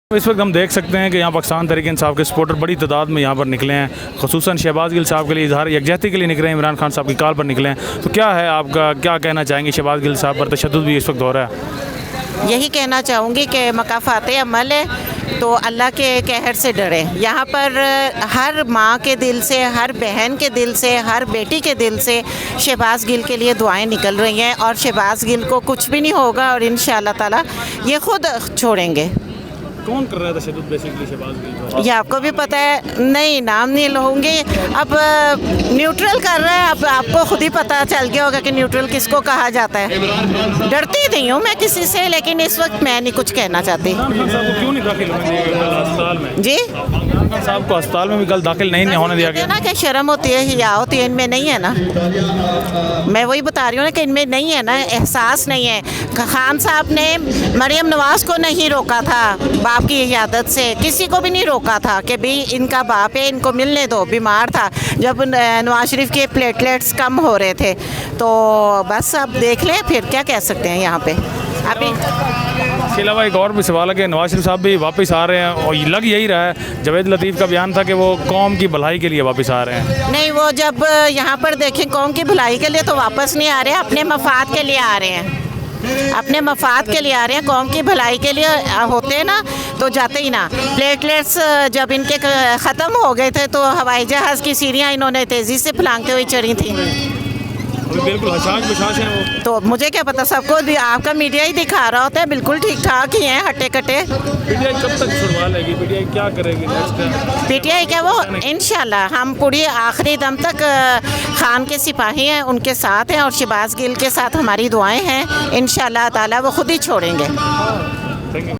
इस वक्त हम देख सकते हैं कि यहाँ पाकिस्तान तहरीक-ए-इंसाफ के सपोर्टर बड़ी तादाद में यहाँ पर निकले हैं, ख़ुसूसन शहबाज गिल साहब के लिए इजहार यकजहती के लिए निकले हैं, इमरान खान साहब की कॉल पर निकले हैं। तो क्या है आपका, क्या कहना चाहेंगे? शहबाज गिल साहब पर तशद्दुद भी इस वक्त हो रहा है। यही कहना चाहूँगी कि मकाफ़ात अमल है तो अल्लाह के कहर से डरें। यहाँ पर हर माँ के दिल से, हर बहन के दिल से, हर बेटी के दिल से शहबाज गिल के लिए दुआएं निकल रही हैं और शहबाज गिल को कुछ भी नहीं होगा और इंशाअल्लाह ताला ये खुद छोड़ेंगे। कौन कर रहा है तशद्दुद बेसिकली शहबाज गिल को? ये आपको भी पता है, नहीं नाम नहीं लूँगी। अब न्यूट्रल कर रहा है, अब आपको खुद ही पता चल गया होगा कि न्यूट्रल किसको कहा जाता है। डरती नहीं हूँ मैं किसी से, लेकिन इस वक्त मैं नहीं कुछ कहना चाहती। इमरान खान साहब को क्यों नहीं दाखिल होने दिया गया अस्पताल में? जी, इमरान खान साहब को अस्पताल में भी कल दाखिल नहीं होने दिया गया ना कि शर्म होती है, हिया होती है, इनमें नहीं है ना। मैं वही बता रही हूँ ना कि इनमें नहीं है ना, एहसास नहीं है। खान साहब ने मरियम नवाज़ को नहीं रोका था बाप की इजाज़त से, किसी को भी नहीं रोका था कि भाई इनका बाप है, इनको मिलने दो। बीमार था जब नवाज शरीफ के प्लेटलेट्स कम हो रहे थे, तो बस अब देख लें फिर क्या कह सकते हैं यहाँ पे अभी। इसके अलावा एक और भी सवाल है कि नवाज शरीफ साहब भी वापस आ रहे हैं और लग यही रहा है, जावेद लतीफ़ का बयान था कि वो कौम की भलाई के लिए वापस आ रहे हैं। नहीं, वो जब यहाँ पर देखें कौम की भलाई के लिए तो वापस नहीं आ रहे हैं, अपने मफाद के लिए आ रहे हैं, अपने मफाद के लिए आ रहे हैं। कौम की भलाई के लिए होते हैं ना तो जाते ही ना। प्लेटलेट्स जब इनके ख़त्म हो गए थे तो हवाई जहाज़ की सीढ़ियाँ इन्होंने तेज़ी से फलांगते हुए चढ़ी थी। बिल्कुल हशाश बशाश हैं वो। तो मुझे क्या पता, सबको आपका मीडिया ही दिखा रहा होता है, बिल्कुल ठीक ठाक ही हैं, हटे कटे। पीटीआई कब तक छुड़वा लेगी? पीटीआई क्या करेगी नेक्स्ट? पीटीआई क्या, वो इंशाल्लाह हम पूरी आखिरी दम तक खान के सिपाही हैं, उनके साथ हैं और शहबाज गिल के साथ हमारी दुआएं हैं। इंशाल्लाह ताला वो खुद ही छोड़ेंगे। Thank you.